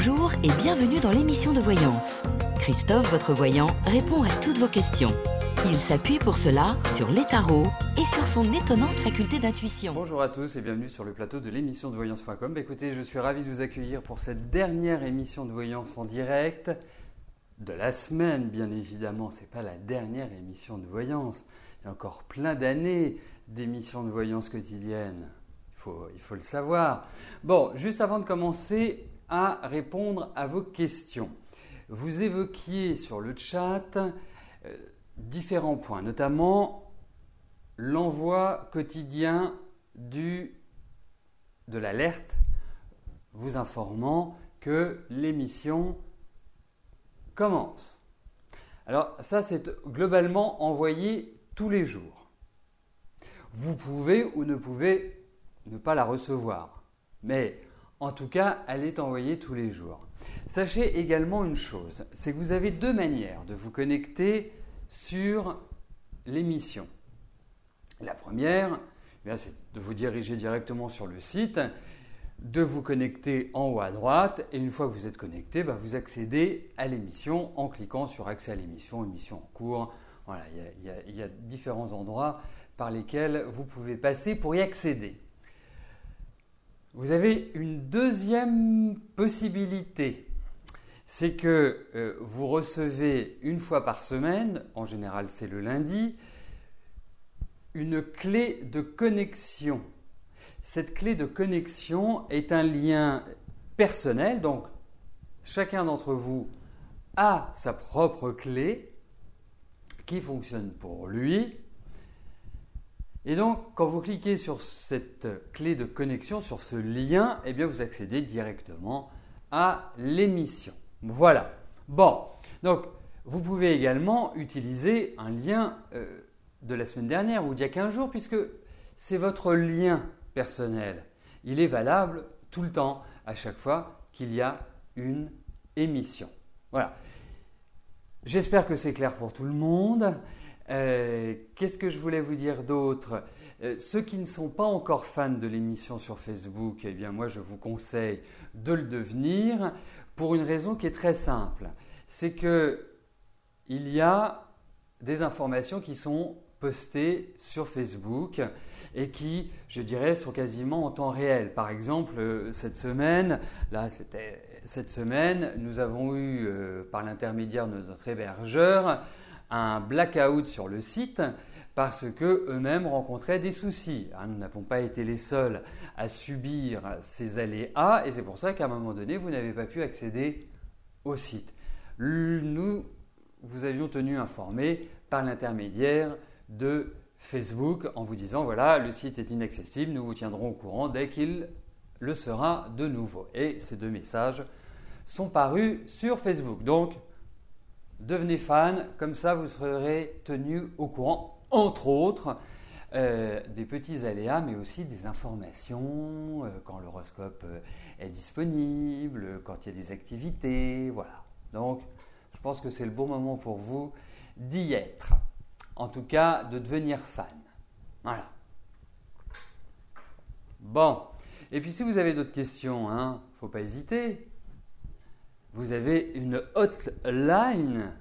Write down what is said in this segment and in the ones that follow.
Bonjour et bienvenue dans l'émission de voyance. Christophe, votre voyant, répond à toutes vos questions. Il s'appuie pour cela sur les tarots et sur son étonnante faculté d'intuition. Bonjour à tous et bienvenue sur le plateau de l'émission de voyance.com. Écoutez, je suis ravi de vous accueillir pour cette dernière émission de voyance en direct de la semaine, bien évidemment. Ce n'est pas la dernière émission de voyance. Il y a encore plein d'années d'émissions de voyance quotidienne. Il faut le savoir. Bon, juste avant de commencer à répondre à vos questions, vous évoquiez sur le chat différents points, notamment l'envoi quotidien de l'alerte vous informant que l'émission commence. Alors ça, c'est globalement envoyé tous les jours. Vous pouvez ou ne pouvez ne pas la recevoir, mais en tout cas, elle est envoyée tous les jours. Sachez également une chose, c'est que vous avez deux manières de vous connecter sur l'émission. La première, c'est de vous diriger directement sur le site, de vous connecter en haut à droite et une fois que vous êtes connecté, vous accédez à l'émission en cliquant sur accès à l'émission, émission en cours. Voilà, il y a différents endroits par lesquels vous pouvez passer pour y accéder. Vous avez une deuxième possibilité, c'est que vous recevez une fois par semaine, en général c'est le lundi, une clé de connexion. Cette clé de connexion est un lien personnel, donc chacun d'entre vous a sa propre clé qui fonctionne pour lui. Et donc, quand vous cliquez sur cette clé de connexion, sur ce lien, eh bien, vous accédez directement à l'émission. Voilà. Bon, donc, vous pouvez également utiliser un lien de la semaine dernière ou d'il y a 15 jours, puisque c'est votre lien personnel. Il est valable tout le temps, à chaque fois qu'il y a une émission. Voilà. J'espère que c'est clair pour tout le monde. Qu'est-ce que je voulais vous dire d'autre ? Ceux qui ne sont pas encore fans de l'émission sur Facebook, eh bien moi je vous conseille de le devenir pour une raison qui est très simple. C'est qu'il y a des informations qui sont postées sur Facebook et qui, je dirais, sont quasiment en temps réel. Par exemple, cette semaine, nous avons eu, par l'intermédiaire de notre hébergeur, un blackout sur le site parce qu'eux-mêmes rencontraient des soucis. Nous n'avons pas été les seuls à subir ces aléas et c'est pour ça qu'à un moment donné, vous n'avez pas pu accéder au site. Nous vous avions tenu informés par l'intermédiaire de Facebook en vous disant voilà, le site est inaccessible, nous vous tiendrons au courant dès qu'il le sera de nouveau. Et ces deux messages sont parus sur Facebook. Donc, devenez fan, comme ça vous serez tenu au courant, entre autres, des petits aléas, mais aussi des informations, quand l'horoscope est disponible, quand il y a des activités, voilà. Donc, je pense que c'est le bon moment pour vous d'y être. En tout cas, de devenir fan. Voilà. Bon. Et puis, si vous avez d'autres questions, il ne faut pas hésiter. Vous avez une hotline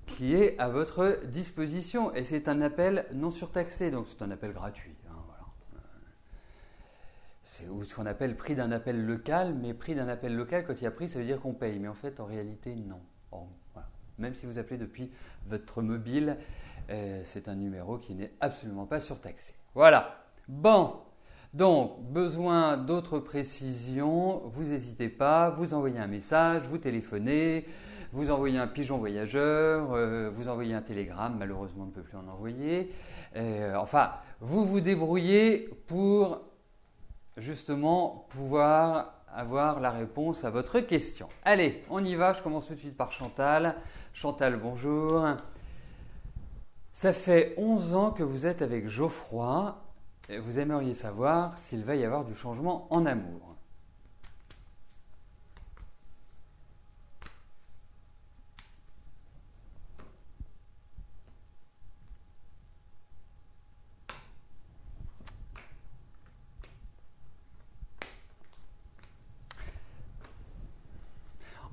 qui est à votre disposition et c'est un appel non surtaxé, donc c'est un appel gratuit. Voilà. C'est ce qu'on appelle prix d'un appel local, mais prix d'un appel local, quand il y a prix, ça veut dire qu'on paye. Mais en fait, en réalité, non. Voilà. Même si vous appelez depuis votre mobile, c'est un numéro qui n'est absolument pas surtaxé. Voilà. Bon. Donc, besoin d'autres précisions, vous n'hésitez pas, vous envoyez un message, vous téléphonez, vous envoyez un pigeon voyageur, vous envoyez un télégramme, malheureusement on ne peut plus en envoyer. Vous vous débrouillez pour justement pouvoir avoir la réponse à votre question. Allez, on y va, je commence tout de suite par Chantal. Chantal, bonjour. Ça fait 11 ans que vous êtes avec Geoffroy. Vous aimeriez savoir s'il va y avoir du changement en amour.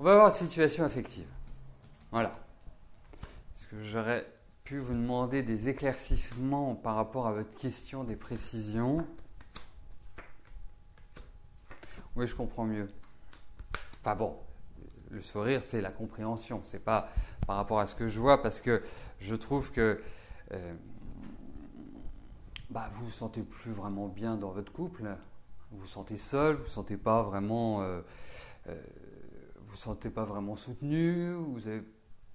On va voir situation affective. Voilà. Est-ce que j'aurais pu vous demander des éclaircissements par rapport à votre question, des précisions? Oui, je comprends mieux. Enfin bon, le sourire, c'est la compréhension. C'est pas par rapport à ce que je vois, parce que je trouve que vous vous sentez plus vraiment bien dans votre couple. Vous vous sentez seul, vous ne vous sentez pas vraiment, soutenu. J'ai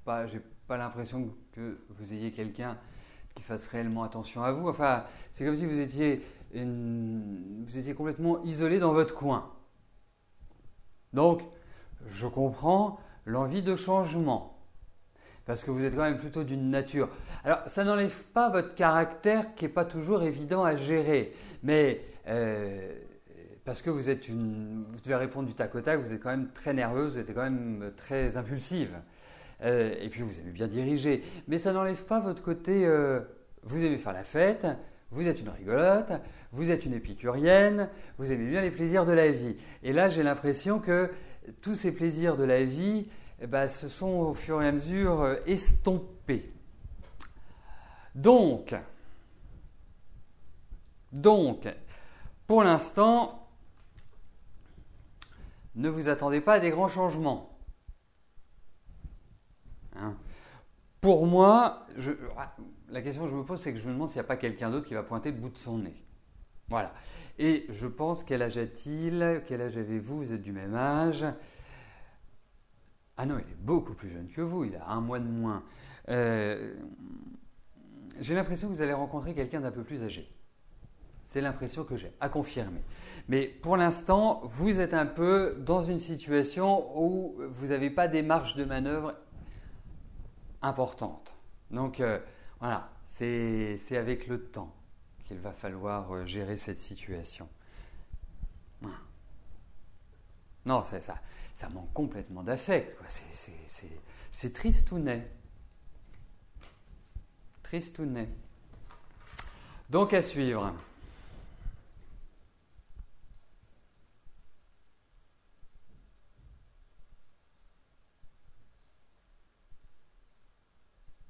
pas l'impression que vous ayez quelqu'un qui fasse réellement attention à vous. Enfin, c'est comme si vous étiez complètement isolé dans votre coin. Donc, je comprends l'envie de changement, parce que vous êtes quand même plutôt d'une nature. Alors, ça n'enlève pas votre caractère qui n'est pas toujours évident à gérer, mais parce que vous devez répondre du tac au tac, vous êtes quand même très nerveuse, vous êtes quand même très impulsive, et puis vous aimez bien diriger. Mais ça n'enlève pas votre côté, vous aimez faire la fête, vous êtes une rigolote, vous êtes une épicurienne, vous aimez bien les plaisirs de la vie. Et là, j'ai l'impression que tous ces plaisirs de la vie se sont au fur et à mesure estompés. Donc, pour l'instant, ne vous attendez pas à des grands changements. Hein? Pour moi, la question que je me pose, c'est que je me demande s'il n'y a pas quelqu'un d'autre qui va pointer le bout de son nez. Voilà. Et je pense, quel âge a-t-il? Quel âge avez-vous? Vous êtes du même âge? Ah non, il est beaucoup plus jeune que vous, il a 1 mois de moins. J'ai l'impression que vous allez rencontrer quelqu'un d'un peu plus âgé. C'est l'impression que j'ai, à confirmer. Mais pour l'instant, vous êtes un peu dans une situation où vous n'avez pas des marges de manœuvre importantes. Donc voilà, c'est avec le temps qu'il va falloir gérer cette situation. Voilà. Non, ça manque complètement d'affect, quoi. C'est tristounet. Tristounet. Donc à suivre.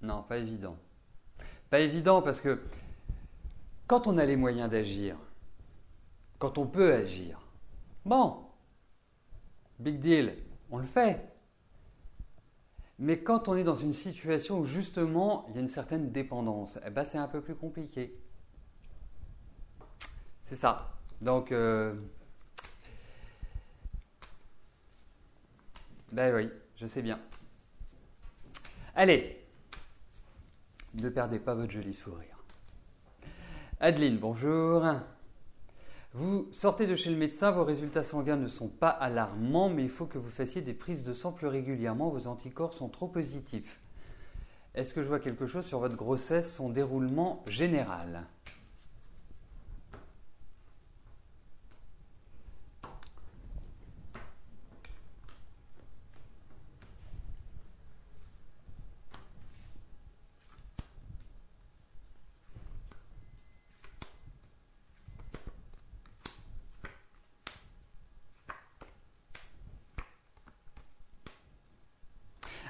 Non, pas évident. Pas évident parce que quand on a les moyens d'agir, quand on peut agir, bon, big deal, on le fait. Mais quand on est dans une situation où justement il y a une certaine dépendance, c'est un peu plus compliqué. C'est ça. Donc, oui, je sais bien. Allez, ne perdez pas votre joli sourire. Adeline, bonjour. Vous sortez de chez le médecin, vos résultats sanguins ne sont pas alarmants, mais il faut que vous fassiez des prises de sang plus régulièrement, vos anticorps sont trop positifs. Est-ce que je vois quelque chose sur votre grossesse, son déroulement général?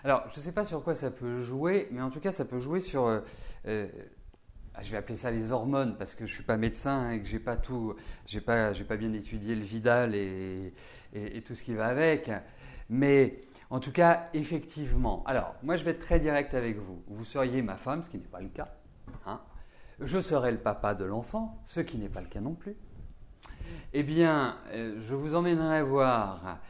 Alors, je ne sais pas sur quoi ça peut jouer, mais en tout cas, ça peut jouer sur… je vais appeler ça les hormones, parce que je ne suis pas médecin et que j'ai pas bien étudié le Vidal et tout ce qui va avec. Mais en tout cas, effectivement. Alors, moi, je vais être très direct avec vous. Vous seriez ma femme, ce qui n'est pas le cas. Hein. Je serais le papa de l'enfant, ce qui n'est pas le cas non plus. Eh bien, je vous emmènerai voir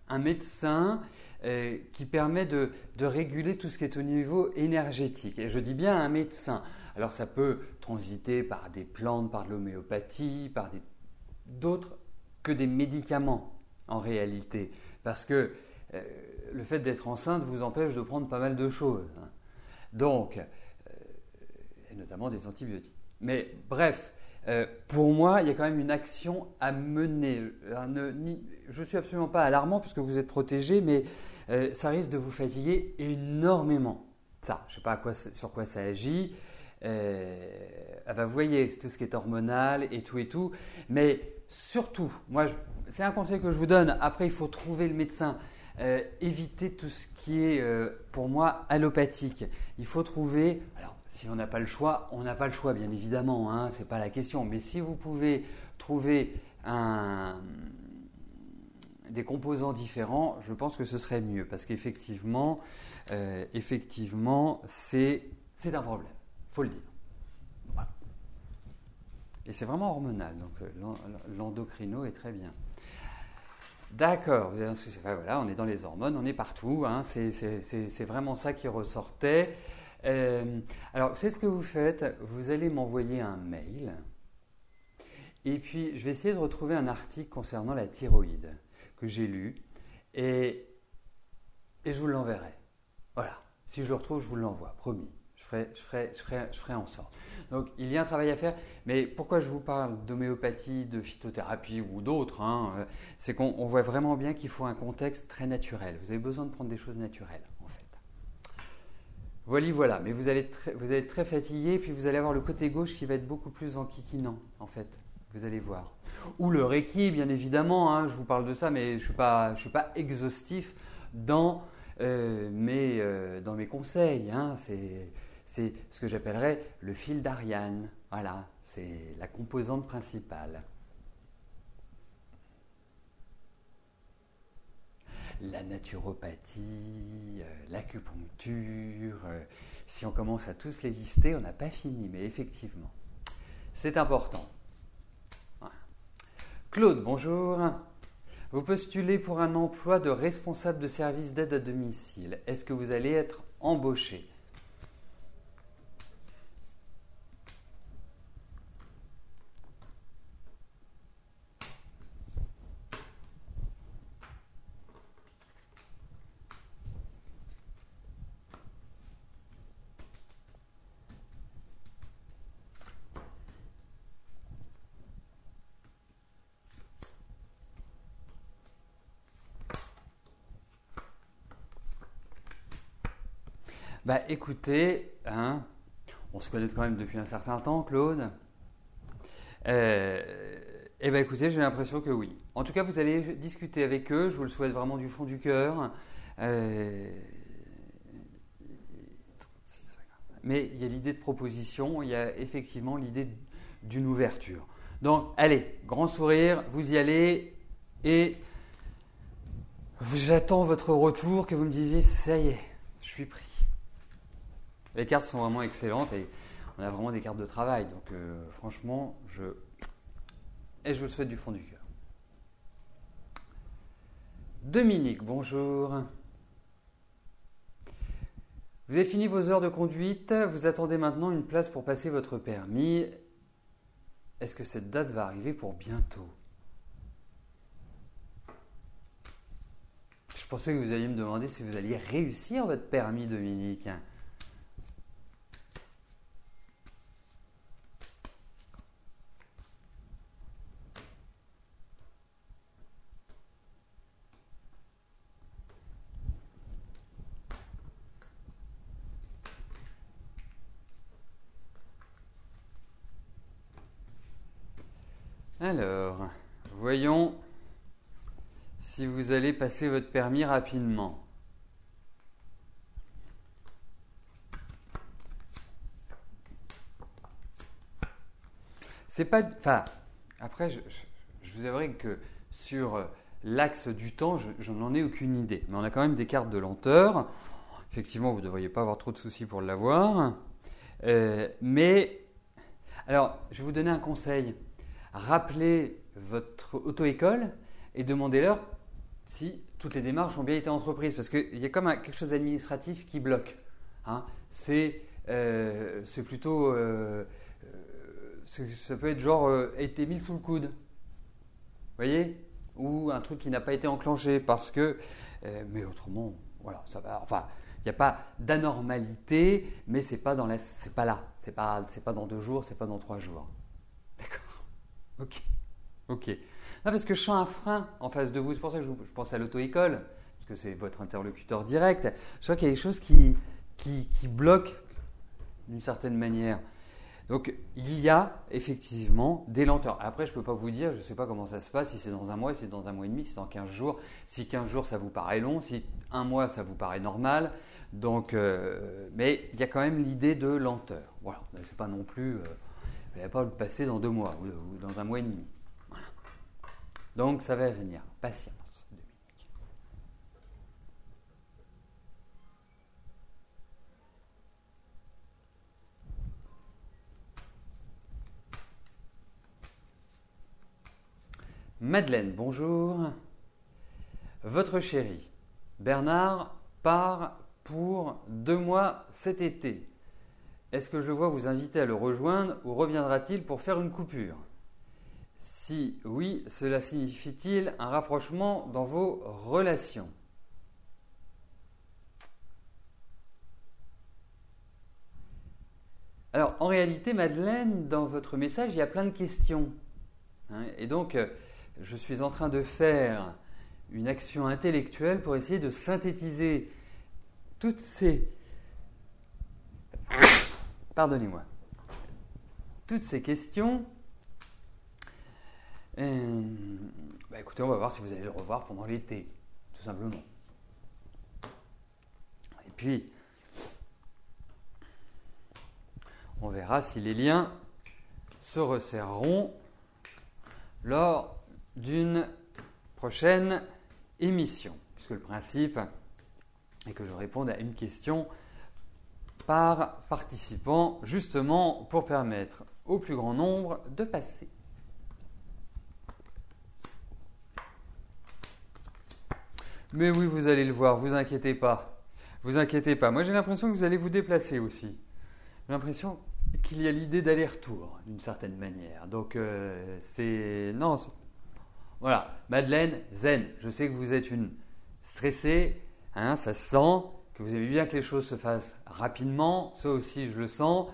un médecin qui permet de réguler tout ce qui est au niveau énergétique. Et je dis bien un médecin. Alors ça peut transiter par des plantes, par de l'homéopathie, par d'autres que des médicaments en réalité. Parce que le fait d'être enceinte vous empêche de prendre pas mal de choses. Hein. Donc, et notamment des antibiotiques. Mais bref, pour moi, il y a quand même une action à mener. Je ne suis absolument pas alarmant puisque vous êtes protégé, mais ça risque de vous fatiguer énormément. Ça, je ne sais pas sur quoi ça agit. Vous voyez, tout ce qui est hormonal et tout. Mais surtout, moi, c'est un conseil que je vous donne. Après, il faut trouver le médecin. Éviter tout ce qui est, pour moi, allopathique. Il faut trouver. Alors, si on n'a pas le choix, on n'a pas le choix, bien évidemment. Hein, c'est pas la question. Mais si vous pouvez trouver des composants différents, je pense que ce serait mieux. Parce qu'effectivement, c'est un problème. Il faut le dire. Voilà. Et c'est vraiment hormonal. Donc, l'endocrino est très bien. D'accord, voilà, on est dans les hormones, on est partout, hein, c'est vraiment ça qui ressortait. Alors, c'est ce que vous faites, vous allez m'envoyer un mail, et puis je vais essayer de retrouver un article concernant la thyroïde que j'ai lu, et je vous l'enverrai. Voilà, si je le retrouve, je vous l'envoie, promis, je ferai en sorte. Donc, il y a un travail à faire, mais pourquoi je vous parle d'homéopathie, de phytothérapie ou d'autres, hein, c'est qu'on voit vraiment bien qu'il faut un contexte très naturel. Vous avez besoin de prendre des choses naturelles, en fait. Voilà, mais vous allez être très fatigué, puis vous allez avoir le côté gauche qui va être beaucoup plus enquiquinant, en fait. Vous allez voir. Ou le Reiki, bien évidemment, hein, je vous parle de ça, mais je ne suis pas exhaustif dans mes conseils. Hein, c'est ce que j'appellerais le fil d'Ariane. Voilà, c'est la composante principale. La naturopathie, l'acupuncture, si on commence à tous les lister, on n'a pas fini, mais effectivement, c'est important. Voilà. Claude, bonjour. Vous postulez pour un emploi de responsable de service d'aide à domicile. Est-ce que vous allez être embauché ? Bah écoutez, hein, on se connaît quand même depuis un certain temps, Claude. Eh bien écoutez, j'ai l'impression que oui. En tout cas, vous allez discuter avec eux, je vous le souhaite vraiment du fond du cœur. Mais il y a l'idée de proposition, il y a effectivement l'idée d'une ouverture. Donc allez, grand sourire, vous y allez et j'attends votre retour, que vous me disiez ça y est, je suis pris. Les cartes sont vraiment excellentes et on a vraiment des cartes de travail. Donc franchement, je vous le souhaite du fond du cœur. Dominique, bonjour. Vous avez fini vos heures de conduite, vous attendez maintenant une place pour passer votre permis. Est-ce que cette date va arriver pour bientôt ? Je pensais que vous alliez me demander si vous alliez réussir votre permis, Dominique. Alors, voyons si vous allez passer votre permis rapidement. C'est pas, enfin, après, je vous avouerai que sur l'axe du temps, je n'en ai aucune idée. Mais on a quand même des cartes de lenteur. Effectivement, vous ne devriez pas avoir trop de soucis pour l'avoir. Mais, alors, je vais vous donner un conseil. Rappelez votre auto-école et demandez-leur si toutes les démarches ont bien été entreprises. Parce qu'il y a comme quelque chose d'administratif qui bloque. Hein. C'est plutôt… ça peut être genre été mis sous le coude. Vous voyez ? Ou un truc qui n'a pas été enclenché parce que… mais autrement, voilà, ça va… Enfin, il n'y a pas d'anormalité, mais c'est pas là. C'est pas dans 2 jours, c'est pas dans 3 jours. D'accord. Ok. Non, parce que je sens un frein en face de vous. C'est pour ça que je pense à l'auto-école, parce que c'est votre interlocuteur direct. Je sens qu'il y a des choses qui bloquent d'une certaine manière. Donc, il y a effectivement des lenteurs. Après, je ne peux pas vous dire, je ne sais pas comment ça se passe, si c'est dans un mois, si c'est dans un mois et demi, si c'est dans 15 jours. Si 15 jours, ça vous paraît long, si un mois, ça vous paraît normal. Donc, mais il y a quand même l'idée de lenteur. Voilà, c'est pas non plus, il ne va pas le passer dans 2 mois ou dans un mois et demi. Voilà. Donc, ça va venir. Patience. Madeleine, bonjour. Votre chéri, Bernard, part pour 2 mois cet été. Est-ce que je vois vous inviter à le rejoindre ou reviendra-t-il pour faire une coupure? Si oui, cela signifie-t-il un rapprochement dans vos relations? Alors, en réalité, Madeleine, dans votre message, il y a plein de questions. Et donc, je suis en train de faire une action intellectuelle pour essayer de synthétiser toutes ces... Pardonnez-moi. Toutes ces questions. Écoutez, on va voir si vous allez le revoir pendant l'été, tout simplement. Et puis, on verra si les liens se resserreront lors d'une prochaine émission, puisque le principe est que je réponde à une question par participant, justement pour permettre au plus grand nombre de passer. Mais oui, vous allez le voir, vous inquiétez pas. Vous inquiétez pas. Moi, j'ai l'impression que vous allez vous déplacer aussi. J'ai l'impression qu'il y a l'idée d'aller-retour, d'une certaine manière. Donc, voilà. Madeleine, zen. Je sais que vous êtes une stressée. Ça se sent. Que vous aimez bien que les choses se fassent rapidement. Ça aussi, je le sens.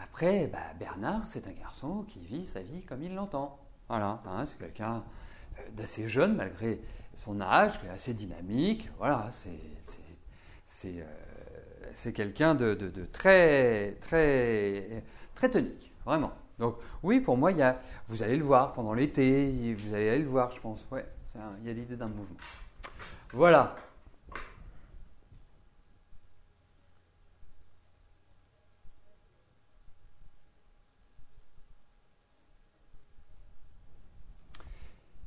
Après, Bernard, c'est un garçon qui vit sa vie comme il l'entend. Voilà. C'est quelqu'un d'assez jeune, malgré son âge, qui est assez dynamique. Voilà. C'est quelqu'un de très, très, très tonique, vraiment. Donc oui, pour moi, vous allez le voir pendant l'été, vous allez aller le voir, je pense. Ouais, il y a l'idée d'un mouvement. Voilà.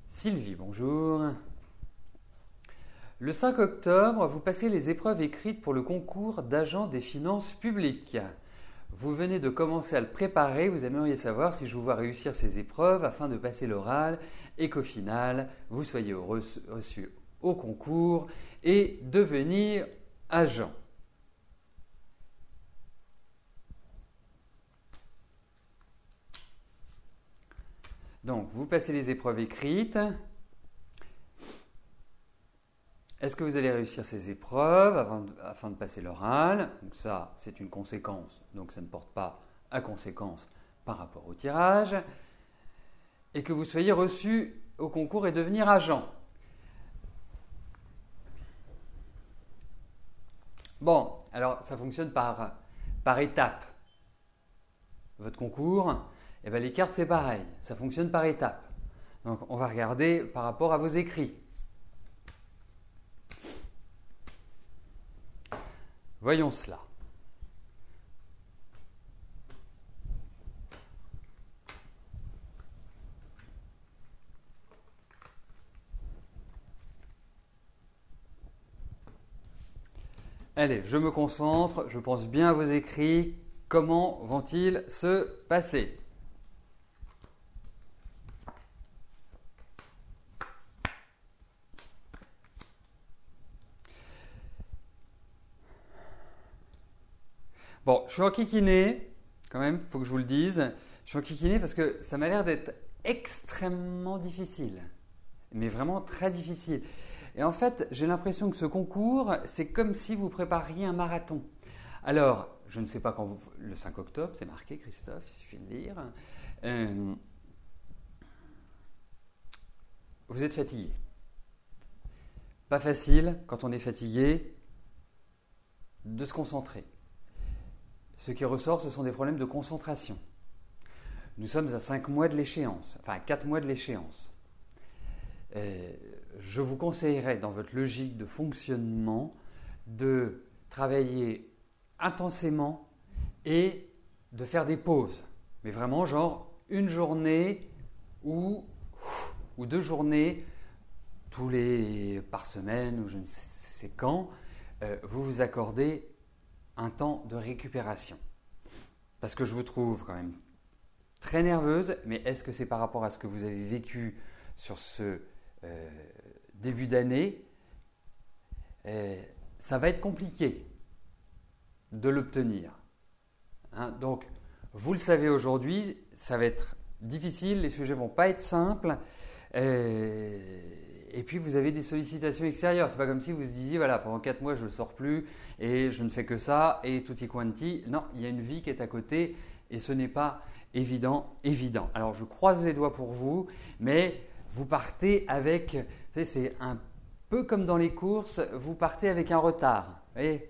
Sylvie, bonjour. Le 5 octobre, vous passez les épreuves écrites pour le concours d'agent des finances publiques. Vous venez de commencer à le préparer, vous aimeriez savoir si je vous vois réussir ces épreuves afin de passer l'oral et qu'au final, vous soyez reçu au concours et devenir agent. Donc, vous passez les épreuves écrites. Est-ce que vous allez réussir ces épreuves afin de passer l'oral? Donc ça, c'est une conséquence, donc ça ne porte pas à conséquence par rapport au tirage. Et que vous soyez reçu au concours et devenir agent. Bon, alors ça fonctionne par étapes. Votre concours, les cartes c'est pareil, ça fonctionne par étapes. Donc on va regarder par rapport à vos écrits. Voyons cela. Allez, je me concentre, je pense bien à vos écrits. Comment vont-ils se passer? Bon, je suis enquiquiné, quand même, il faut que je vous le dise. Je suis enquiquiné parce que ça m'a l'air d'être extrêmement difficile, mais vraiment très difficile. Et en fait, j'ai l'impression que ce concours, c'est comme si vous prépariez un marathon. Alors, je ne sais pas quand le 5 octobre, c'est marqué, Christophe, il suffit de lire. Vous êtes fatigué. Pas facile, quand on est fatigué, de se concentrer. ce qui ressort, ce sont des problèmes de concentration. Nous sommes à 5 mois de l'échéance, enfin à 4 mois de l'échéance. Je vous conseillerais, dans votre logique de fonctionnement, de travailler intensément et de faire des pauses. Mais vraiment, genre une journée ou 2 journées par semaine ou je ne sais quand, vous vous accordez un temps de récupération. Parce que je vous trouve quand même très nerveuse, mais est-ce que c'est par rapport à ce que vous avez vécu sur ce début d'année? Ça va être compliqué de l'obtenir. Hein, donc, vous le savez aujourd'hui, ça va être difficile, les sujets ne vont pas être simples. Et puis, vous avez des sollicitations extérieures. Ce n'est pas comme si vous vous disiez, voilà, pendant 4 mois, je ne sors plus et je ne fais que ça et tutti quanti. Non, il y a une vie qui est à côté et ce n'est pas évident. Alors, je croise les doigts pour vous, mais vous partez avec, vous savez, c'est un peu comme dans les courses, vous partez avec un retard. Vous voyez,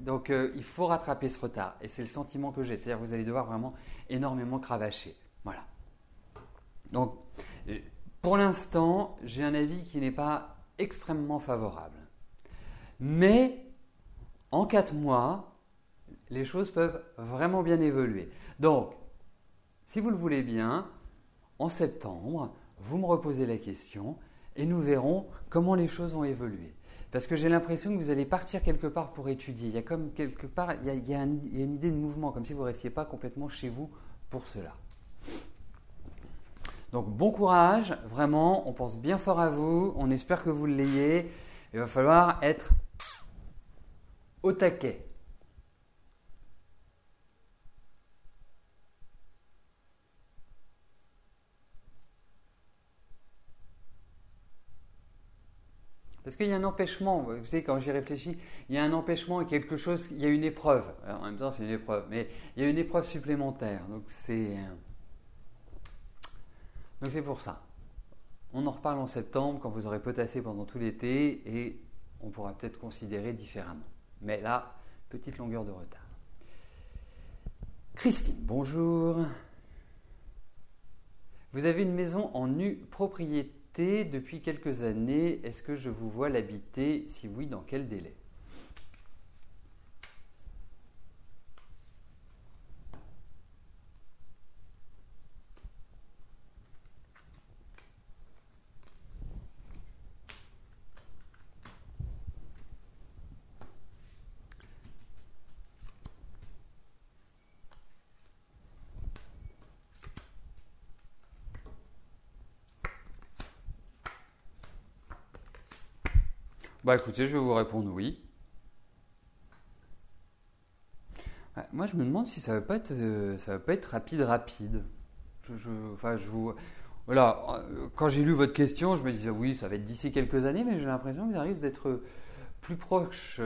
donc, il faut rattraper ce retard. Et c'est le sentiment que j'ai. C'est-à-dire que vous allez devoir vraiment énormément cravacher. Voilà. Donc, pour l'instant, j'ai un avis qui n'est pas extrêmement favorable. Mais, en 4 mois, les choses peuvent vraiment bien évoluer. Donc, si vous le voulez bien, en septembre, vous me reposez la question et nous verrons comment les choses vont évoluer. Parce que j'ai l'impression que vous allez partir quelque part pour étudier. Il y a comme quelque part, il y a une idée de mouvement, comme si vous ne restiez pas complètement chez vous pour cela. Donc bon courage, vraiment, on pense bien fort à vous, on espère que vous l'ayez. Il va falloir être au taquet. Parce qu'il y a un empêchement, vous savez, quand j'y réfléchis, il y a un empêchement, quelque chose, il y a une épreuve. Alors, en même temps, c'est une épreuve, mais il y a une épreuve supplémentaire. Donc c'est pour ça. On en reparle en septembre, quand vous aurez potassé pendant tout l'été, et on pourra peut-être considérer différemment. Mais là, petite longueur de retard. Christine, bonjour. Vous avez une maison en nue propriété depuis quelques années. Est-ce que je vous vois l'habiter? Si oui, dans quel délai? Bah écoutez, je vais vous répondre oui. Moi, je me demande si ça ne va pas être rapide. Voilà, quand j'ai lu votre question, je me disais oui, ça va être d'ici quelques années, mais j'ai l'impression que ça risque d'être plus proche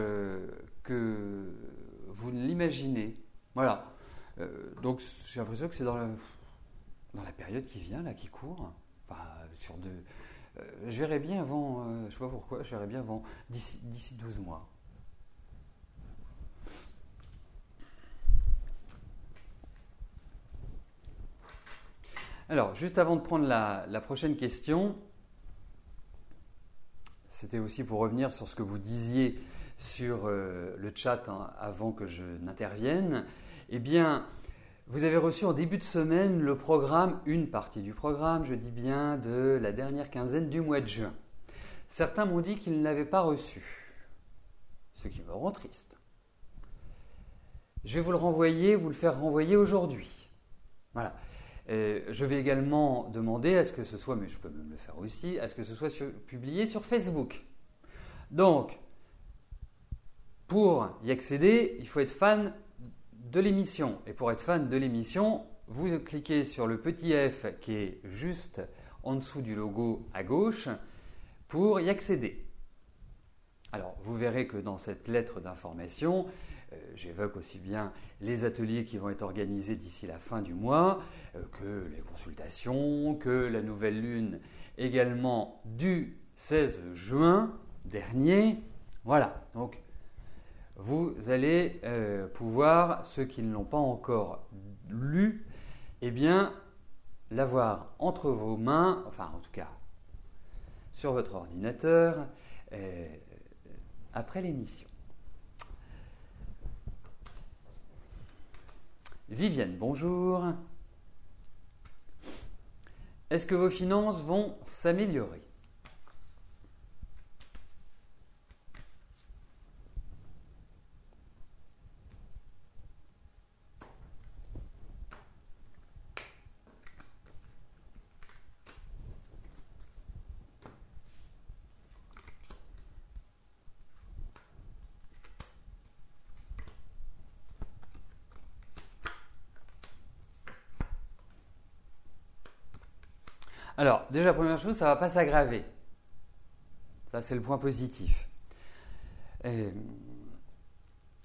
que vous ne l'imaginez. Voilà. Donc j'ai l'impression que c'est dans la période qui vient, là, qui court. Enfin, je verrai bien avant, je ne sais pas pourquoi, je verrai bien avant, d'ici 12 mois. Alors, juste avant de prendre la prochaine question, c'était aussi pour revenir sur ce que vous disiez sur le chat avant que je n'intervienne. Eh bien, vous avez reçu en début de semaine le programme, une partie du programme, je dis bien, de la dernière quinzaine du mois de juin. Certains m'ont dit qu'ils ne l'avaient pas reçu, ce qui me rend triste. Je vais vous le faire renvoyer aujourd'hui. Voilà. Je vais également demander à ce que ce soit, mais je peux même le faire aussi, à ce que ce soit publié sur Facebook. Donc, pour y accéder, il faut être fan de l'émission. Et pour être fan de l'émission, vous cliquez sur le petit F qui est juste en dessous du logo à gauche pour y accéder. Alors, vous verrez que dans cette lettre d'information, j'évoque aussi bien les ateliers qui vont être organisés d'ici la fin du mois, que les consultations, que la nouvelle lune également du 16 juin dernier. Voilà, donc vous allez pouvoir, ceux qui ne l'ont pas encore lu, eh bien, l'avoir entre vos mains, enfin en tout cas sur votre ordinateur, après l'émission. Viviane, bonjour. Est-ce que vos finances vont s'améliorer ? Alors, déjà, première chose, ça ne va pas s'aggraver. Ça, c'est le point positif. J'ai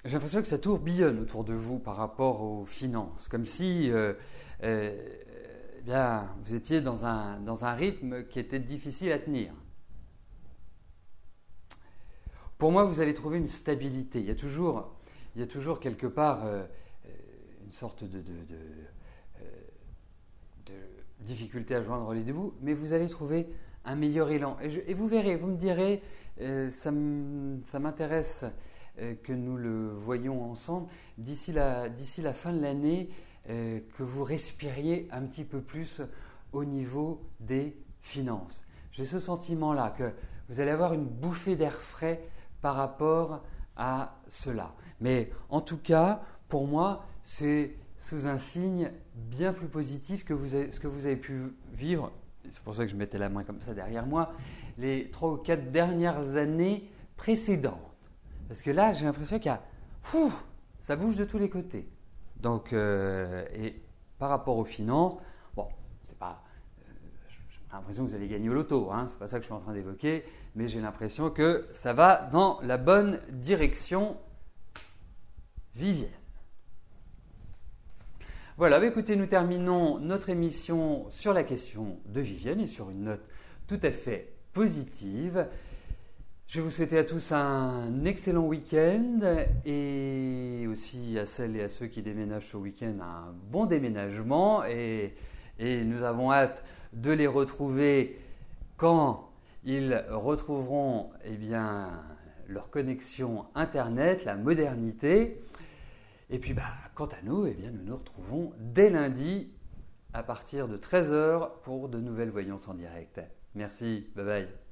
l'impression que ça tourbillonne autour de vous par rapport aux finances, comme si bien, vous étiez dans un rythme qui était difficile à tenir. Pour moi, vous allez trouver une stabilité. Il y a toujours quelque part une sorte de difficulté à joindre les deux bouts, mais vous allez trouver un meilleur élan. Et vous verrez, vous me direz, ça m'intéresse que nous le voyions ensemble d'ici la fin de l'année, que vous respiriez un petit peu plus au niveau des finances. J'ai ce sentiment-là, que vous allez avoir une bouffée d'air frais par rapport à cela. Mais en tout cas, pour moi, c'est sous un signe bien plus positif que ce que vous avez pu vivre. C'est pour ça que je mettais la main comme ça derrière moi, les 3 ou 4 dernières années précédentes. Parce que là, j'ai l'impression ça bouge de tous les côtés. Donc, et par rapport aux finances, bon, c'est pas, j'ai l'impression que vous allez gagner au loto, hein, c'est pas ça que je suis en train d'évoquer, mais j'ai l'impression que ça va dans la bonne direction. Viviane. Voilà, écoutez, nous terminons notre émission sur la question de Viviane et sur une note tout à fait positive. Je vais vous souhaiter à tous un excellent week-end et aussi à celles et à ceux qui déménagent ce week-end un bon déménagement et nous avons hâte de les retrouver quand ils retrouveront leur connexion Internet, la modernité. Et puis, quant à nous, nous nous retrouvons dès lundi à partir de 13h pour de nouvelles voyances en direct. Merci, bye bye.